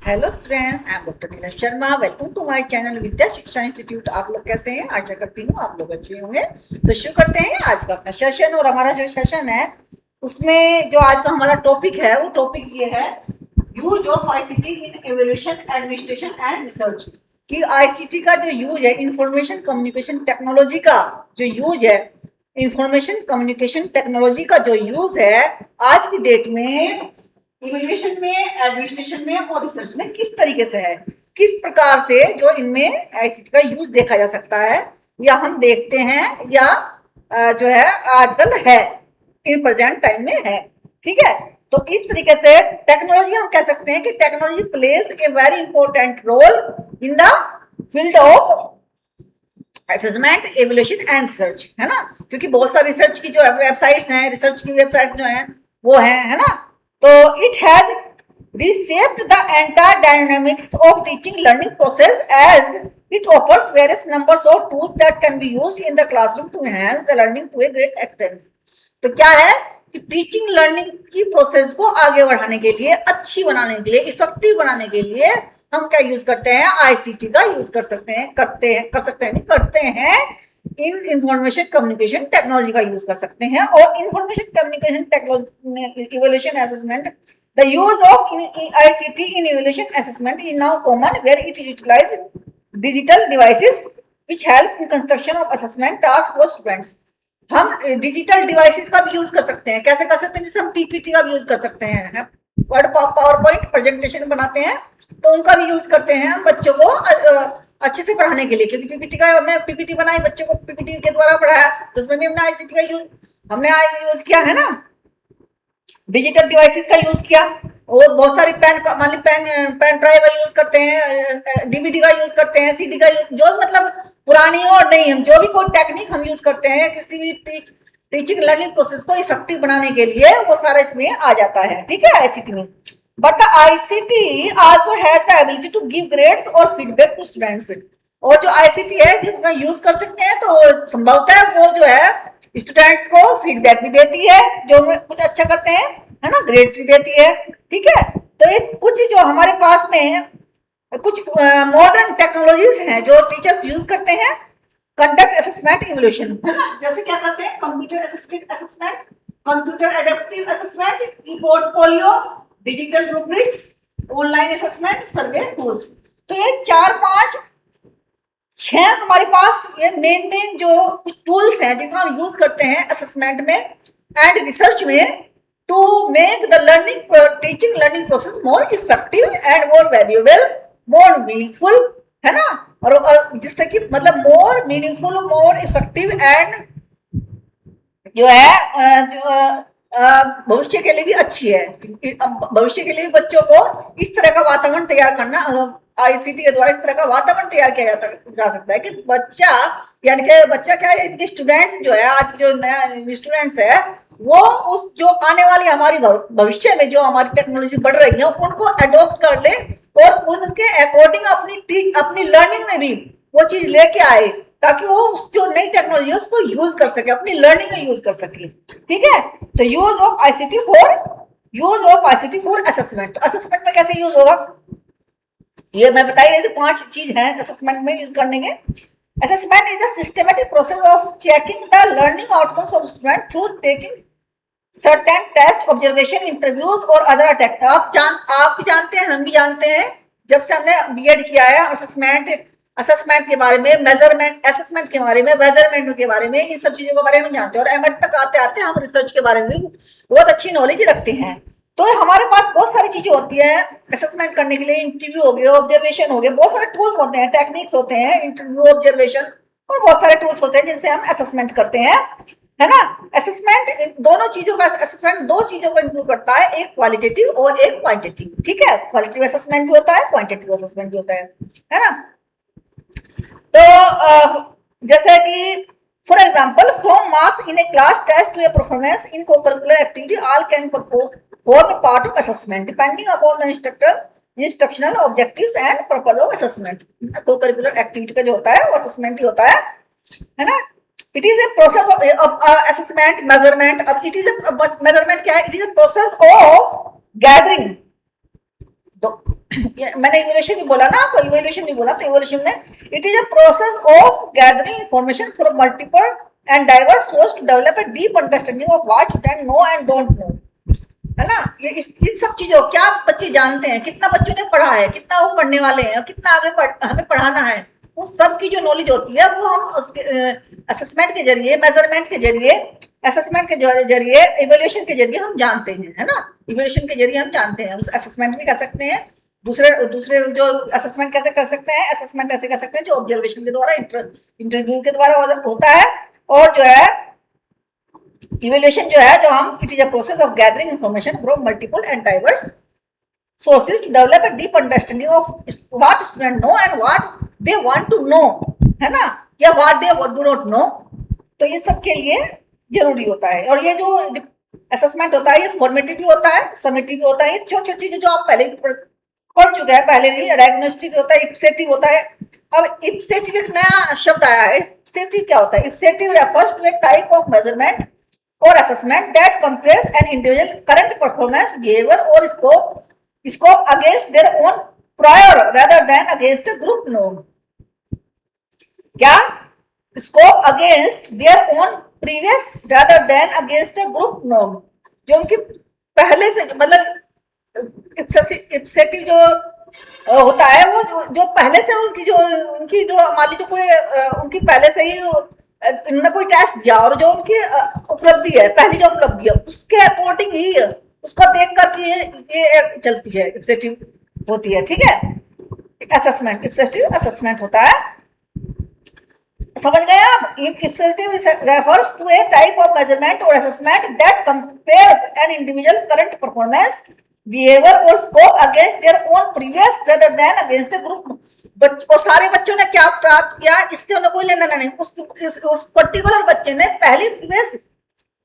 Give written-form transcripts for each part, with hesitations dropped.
Hello students, I am doctor Neelam Sharma. Welcome to my channel Vidya Shiksha institute. आप लोग कैसे हैं? आशा करती हूँ आप लोग अच्छे होंगे। तो शुरू करते हैं आज का अपना सेशन। और हमारा जो सेशन है उसमें जो आज का हमारा टॉपिक है वो टॉपिक ये है, use of ICT in evolution administration and research. कि आईसीटी का जो यूज है, इंफॉर्मेशन कम्युनिकेशन टेक्नोलॉजी का जो यूज है, इंफॉर्मेशन कम्युनिकेशन टेक्नोलॉजी का जो यूज है आज की डेट में इवोल्यूशन में, एडमिनिस्ट्रेशन में और रिसर्च में किस तरीके से है, किस प्रकार से जो इनमें आईसीटी का यूज देखा जा सकता है या हम देखते हैं या जो है आजकल है, इन प्रेजेंट टाइम में है। ठीक है, तो इस तरीके से टेक्नोलॉजी हम कह सकते हैं कि technology place a very important role in the field of assessment, evolution and research, है ना। क्योंकि बहुत सारी रिसर्च की जो वेबसाइट्स हैं, रिसर्च की वेबसाइट जो है वो है ना। तो it has reshaped the entire dynamics of teaching learning process as it offers various numbers of tools that can be used in the classroom to enhance the learning to a great extent। तो क्या है कि teaching learning की process को आगे बढ़ाने के लिए, अच्छी बनाने के लिए, इफेक्टिव बनाने के लिए हम क्या यूज करते हैं? आईसीटी का यूज कर सकते हैं इन इंफॉर्मेशन कम्युनिकेशन टेक्नोलॉजी का यूज कर सकते हैं। और information communication technology evolution assessment, the use of ICT in evolution assessment is now common where it utilize digital devices which help in construction of assessment task for students. हम digital devices का भी use कर सकते हैं। कैसे कर सकते हैं? जैसे हम पीपीटी का भी यूज कर सकते हैं, वर्ड पावर पॉइंट प्रेजेंटेशन बनाते हैं तो उनका भी यूज करते हैं हम बच्चों को अच्छे से पढ़ाने के लिए। क्योंकि पीपीटी का हमने पीपीटी बनाई, बच्चों को पीपीटी के द्वारा पढ़ाया, तो उसमें भी हमने आईसीटी का यूज किया है ना। डिजिटल डिवाइसेस का यूज किया और बहुत सारी मान ली पेन ड्राइव का यूज करते हैं, डीवीडी का यूज करते हैं, सीडी का यूज, जो मतलब पुरानी और नहीं, हम जो भी कोई टेक्निक हम यूज करते हैं किसी भी टीचिंग लर्निंग प्रोसेस को इफेक्टिव बनाने के लिए, वो सारा इसमें आ जाता है। ठीक है, आईसीटी में। But the ICT also has the ability to give grades और feedback to students। और जो ICT है जिसका यूज कर सकते हैं तो संभवतः वो जो है स्टूडेंट्स को फीडबैक भी देती है, जो कुछ अच्छा करते हैं, है ना, ग्रेड्स भी देती है। ठीक है, तो ये कुछ जो हमारे पास में है, कुछ मॉडर्न टेक्नोलॉजीज हैं जो टीचर्स यूज करते हैं। कंडक्ट असेसमेंट इवोल्यूशन, है ना। जैसे क्या करते हैं? Computer assisted assessment, computer adaptive assessment, e portfolio, digital rubrics, online assessment, survey tools. तो ये 4-5-6 हमारे पास ये मेन जो कुछ टूल्स हैं जिनको हम यूज करते हैं असेसमेंट में एंड रिसर्च में, to make the teaching learning process more effective and more valuable, more meaningful, है ना। और जिससे कि मतलब more meaningful, more effective and जो है भविष्य के लिए भी अच्छी है। भविष्य के लिए बच्चों को इस तरह का वातावरण तैयार करना, आईसीटी के द्वारा इस तरह का वातावरण तैयार किया जा सकता है कि बच्चा, यानी कि बच्चा क्या है कि स्टूडेंट्स जो है, आज जो नया स्टूडेंट्स है वो उस जो आने वाली हमारी भविष्य में जो हमारी टेक्नोलॉजी बढ़ रही है उनको अडॉप्ट कर ले और उनके अकॉर्डिंग अपनी लर्निंग में भी वो चीज लेके आए, ताकि वो जो नई टेक्नोलॉजी है उसको यूज कर सके, अपनी लर्निंग में यूज कर सके। ठीक है, तो use of ICT for assessment. तो असेसमेंट में कैसे यूज होगा ये मैं बता ही रही थी। 5 चीज है असेसमेंट में यूज करने के। Assessment is the systematic process of checking the learning outcomes of student through taking certain test, observation, interviews और अदर अटैक। आप भी जानते हैं, हम भी जानते हैं, जब से हमने बीएड किया है, असेसमेंट के बारे में, मेजरमेंट, असेसमेंट के बारे में, मेजरमेंट के बारे में, इन सब चीजों के बारे में जानते हैं। और एमएड तक आते आते हम रिसर्च के बारे में भी बहुत अच्छी नॉलेज रखते हैं। तो हमारे पास बहुत सारी चीजें होती है असेसमेंट करने के लिए। इंटरव्यू हो गया, ऑब्जर्वेशन हो गया, बहुत सारे टूल्स होते हैं, टेक्निक्स होते हैं, इंटरव्यू, ऑब्जर्वेशन और बहुत सारे टूल्स होते हैं जिनसे हम असेसमेंट करते हैं, है ना। असेसमेंट दोनों चीजों का, असेसमेंट 2 चीजों को इंक्लूड करता है, एक क्वालिटेटिव और एक क्वांटिटेटिव। ठीक है, क्वालिटेटिव असेसमेंट भी होता है, क्वांटिटेटिव असेसमेंट भी होता है ना। तो जैसे कि for example, from marks in a class test to a performance in co-curricular activity, all can form a part of assessment depending upon the instructional objectives and purpose of assessment. Co-curricular activity का जो होता है वो assessment ही होता है ना। It is a process of assessment, measurement. अब it is measurement क्या है? It is a process of gathering मैंने इवोल्यूशन नहीं बोला ना आपको, इवोल्यूशन नहीं बोला, तो इवोल्यूशन में it is a process of gathering information from multiple and diverse source to develop a deep understanding of what you can know and don't know, है ना। ये इन सब चीजों क्या बच्चे जानते हैं, कितना बच्चों ने पढ़ा है, कितना वो पढ़ने वाले हैं, कितना आगे हमें पढ़ाना है, वो सब की जो नॉलेज होती है वो हम असेसमेंट के जरिए, मेजरमेंट के जरिए, असेसमेंट के जरिए, इवेल्युएशन के जरिए हम जानते हैं, है ना। इवेल्युएशन के जरिए हम जानते हैं, उस असेसमेंट भी कर सकते हैं। दूसरे दूसरे जो असेसमेंट कैसे कर सकते हैं, असेसमेंट ऐसे कर सकते हैं जो ऑब्जर्वेशन के द्वारा, इंटरव्यू के द्वारा होता है। और जो है इवेल्युएशन जो है, जो हम it is a process of gathering information from multiple and diverse sources to develop a deep understanding of what students know and what they want to know, है ना, या what they do not know। तो ये सब के लिए जरूरी होता है। और ये जो असेसमेंट होता है ये फॉर्मेटिव भी होता है, समेटिव भी होता है। ये छोटी छोटी चीजें जो आप पहले पढ़ चुके हैं, पहले भी डायग्नोस्टिक होता है, इप्सेटिव होता है। अब इप्सेटिव एक नया शब्द आया है। इप्सेटिव क्या होता है? Ipsative refers to a type of measurement or assessment that compares an individual current performance, behavior or scope against their own prior rather than against a group norm। क्या? scope against their own previous rather than against a group norm। जो उनकी पहले से मतलब इप्सेटिव जो होता है वो जो पहले से उनकी जो मान लीजिए कोई उनकी पहले से ही इन्होंने कोई टेस्ट दिया और जो उनकी उपलब्धि है, पहली जो उपलब्धि है उसके अकॉर्डिंग ही उसको देख करके ये चलती है, इप्सेटिव होती है, ठीक है। असेसमेंट, इप्सेटिव असेसमेंट होता है, समझ गए आप। Ipsative refers to a type of measurement और assessment that compares an individual current performance, behaviour और scope against their own previous rather than against the group. और सारे बच्चों ने क्या प्राप्त किया इससे उन्हें कोई लेना नहीं। उस पर्टिकुलर बच्चे ने पहली प्रीवियस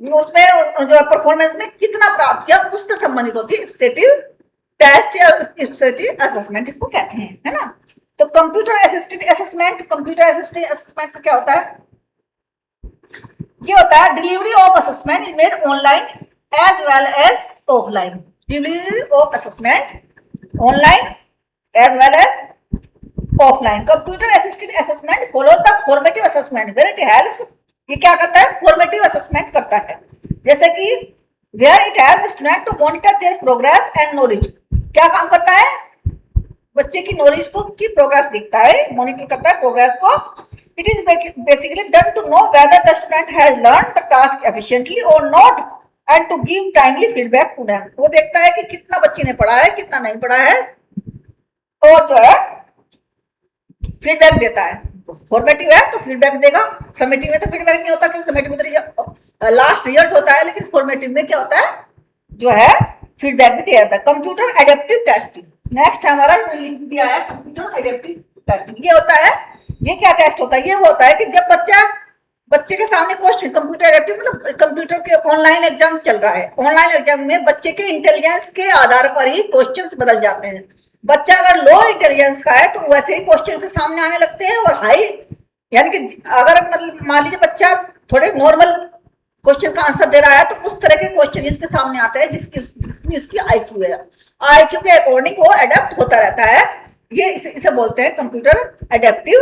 उसमें जो परफॉर्मेंस में कितना प्राप्त किया उससे संबंधित होती है इप्सेटिव टेस्ट या इप्सेटिव असेसमेंट, इसको कहते हैं, है ना। तो computer assisted assessment, computer assisted assessment का क्या होता है? ये होता है delivery of assessment is made online as well as offline. Delivery of assessment online as well as offline. Computer assisted assessment follows the formative assessment where it helps. ये क्या करता है? फॉर्मेटिव असेसमेंट करता है, जैसे कि where it helps student to monitor their progress and knowledge. क्या काम करता है? बच्चे की नॉलेज को की प्रोग्रेस देखता है, मॉनिटर करता है प्रोग्रेस को। It is basically done to know whether the student has learn the task efficiently और not and to give timely feedback to them. वो देखता है कि कितना बच्चे ने पढ़ा है, कितना नहीं पढ़ा है, और जो है फीडबैक देता है। फॉर्मेटिव है तो फीडबैक देगा, समेटिव में तो फीडबैक नहीं होता, क्योंकि समेटिव में तो लास्ट रिजल्ट होता है, लेकिन फॉर्मेटिव में क्या होता है? जो है फीडबैक भी दिया जाता है। कंप्यूटर एडेप्टिव टेस्टिंग नेक्स्ट हमारा लिंक दिया है, कंप्यूटर एडेप्टिव टेस्टिंग। ये होता है, ये क्या टेस्ट होता है? ये वो होता है कि जब बच्चे के सामने क्वेश्चन, कंप्यूटर एडेप्टिव मतलब कंप्यूटर के ऑनलाइन एग्जाम चल रहा है, ऑनलाइन एग्जाम में बच्चे के इंटेलिजेंस के आधार पर ही क्वेश्चंस बदल जाते हैं। बच्चा अगर लो इंटेलिजेंस का है तो वैसे ही क्वेश्चन के सामने आने लगते हैं, और हाई यानी कि अगर मतलब मान लीजिए बच्चा थोड़े नॉर्मल क्वेश्चन का आंसर दे रहा है तो उस तरह के क्वेश्चन इसके सामने आते हैं जिसकी उसकी आईक्यू है, आईक्यू के अकॉर्डिंग वो अडेप्ट होता रहता है। ये इसे बोलते हैं कंप्यूटर एडेप्टिव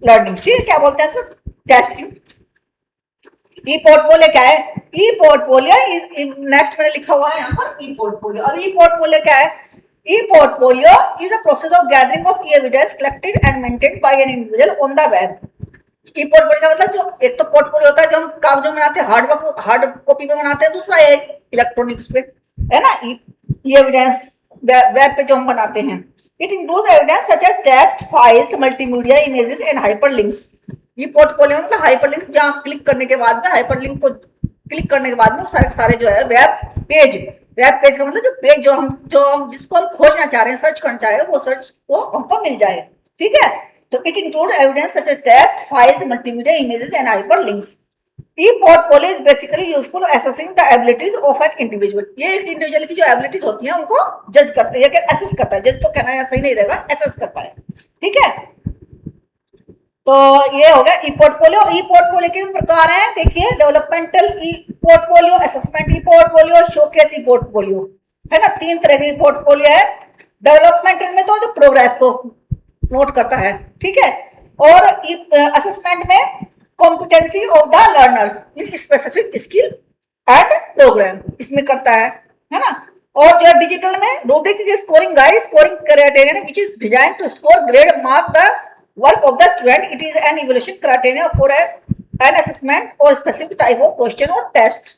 लर्निंग, ठीक है। क्या बोलते हैं इसको? टेस्टिंग। ई पोर्टफोलियो क्या है? ई पोर्टफोलियो नेक्स्ट मैंने लिखा हुआ है यहाँ पर ई पोर्टफोलियो। और ई पोर्टफोलियो क्या है? E-portfolio is a process of gathering of evidence collected and maintained by an individual on the web। E-portfolio का मतलब जो एक तो पोर्टफोलियो होता है जो हम कागजों में बनाते हैं, हार्ड कॉपी में बनाते हैं, दूसरा है इलेक्ट्रॉनिक्स पे, है ना। ई एविडेंस वेब पे जो हम बनाते हैं। It includes evidence such as text, files, multimedia, images and hyperlinks. E portfolio मतलब हाइपरलिंक्स, जहाँ क्लिक करने के बाद में हाइपरलिंक को क्लिक करने के बाद में सारे जो है वेब पेज का मतलब जो पेज जो हम जिसको हम खोजना चाह रहे हैं, सर्च करना चाह रहे हैं, वो सर्च को हमको मिल जाए, ठीक है। तो it include evidence such as text, files, multimedia, images and hyperlinks. E-portfolio is basically useful assessing the abilities of an individual. ये एक इंडिविजुअल की जो एबिलिटीज होती हैं उनको जज करता है, असेस करता है। जज तो कहना सही नहीं रहेगा, असेस करता है, ठीक है। तो ये हो गया ई पोर्टफोलियो। ई पोर्टफोलियो के भी प्रकार हैं, देखिए डेवलपमेंटल ई portfolio, assessment e portfolio, showcase ई पोर्टफोलियो, है ना। 3 तरह के पोर्टफोलियो है। डेवलपमेंटल में तो प्रोग्रेस को नोट करता है, ठीक है। और असेसमेंट में competency of the learner in specific skill and program इसमें करता है ना। और जो डिजिटल में rubric is scoring guide, scoring criteria which is design to score grade mark the work of the student. It is an evaluation criteria for an assessment और specific type of question और test.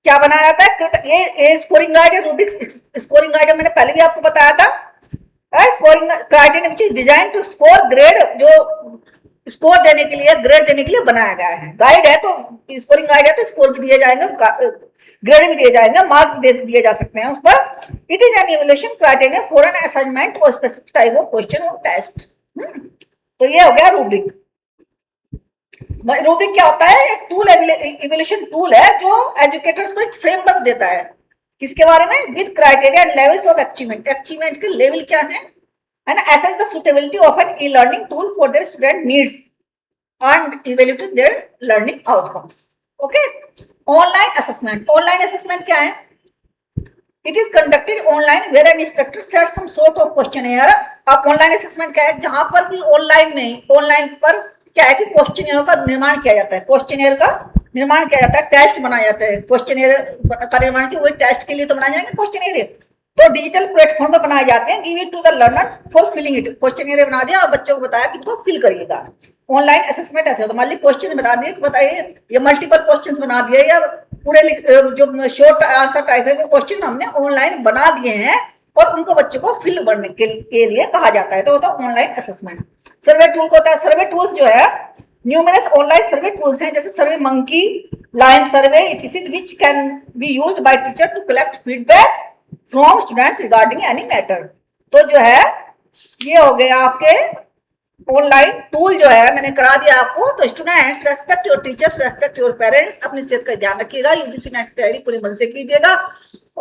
क्या बनाया जाता है ये scoring guide है, rubric scoring guide मैंने पहले भी आपको बताया था। Scoring criteria which is design to score grade, जो स्कोर देने के लिए, ग्रेड देने के लिए बनाया गया है। गाइड है तो स्कोरिंग गाइड है तो स्कोर भी दिए जाएंगे, ग्रेड भी दिए जाएंगे, मार्क भी दिए जा सकते हैं उस पर। It is an evaluation criteria for an assignment और स्पेसिफिक टाइप ऑफ क्वेश्चन और टेस्ट। तो ये हो गया रूब्रिक। रूब्रिक क्या होता है? एक टूल, इवैल्यूएशन टूल है जो एजुकेटर्स को एक फ्रेमवर्क देता है। किसके बारे में? With criteria and levels of achievement. Achievement के लेवल क्या है and assess the suitability of an e-learning tool for their student needs and evaluate their learning outcomes. Okay. Online assessment. Online assessment क्या है? It is conducted online where an instructor sets some sort of questionnaire. अब online assessment क्या है? जहां पर कि online में, online पर क्या है कि क्वेश्चनियर का निर्माण किया जाता है, क्वेश्चनियर का निर्माण किया जाता है, टेस्ट बनाया जाता है। क्वेश्चनियर का निर्माण किया, वही टेस्ट के लिए तो बनाए जाएंगे क्वेश्चनियर, तो डिजिटल प्लेटफॉर्म पे बनाए जाते हैं। Give it to the learner for filling it. Question बना दिया और बच्चों को बताया कि इनको फिल करिएगा। ऑनलाइन असेसमेंट ऐसे होता है, मान लीजिए क्वेश्चन बता दिए कि बताइए, ये मल्टीपल क्वेश्चंस बना दिए या पूरे जो शॉर्ट आंसर टाइप है वो क्वेश्चन हमने ऑनलाइन बना दिए हैं और उनको बच्चों को फिल करने के लिए कहा जाता है, तो होता है ऑनलाइन असेसमेंट। सर्वे टूल को होता है, सर्वे टूल्स जो है न्यूमरस ऑनलाइन सर्वे टूल्स हैं, जैसे survey monkey, lime survey, it which can be used by teacher to collect feedback from students regarding any matter. तो जो है ये हो गया आपके ऑनलाइन टूल जो है मैंने करा दिया आपको। तो students, respect your teachers, respect your parents, अपनी सेहत का ध्यान रखिएगा, यूजीसी नेट की तैयारी पूरी मन से कीजिएगा।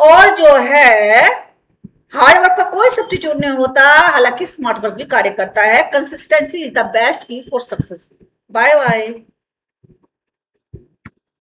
और जो है हार्ड वर्क का कोई सब्स्टिट्यूट नहीं होता, हालांकि स्मार्ट वर्क भी कार्य करता है। Consistency is the best key for success. Bye bye.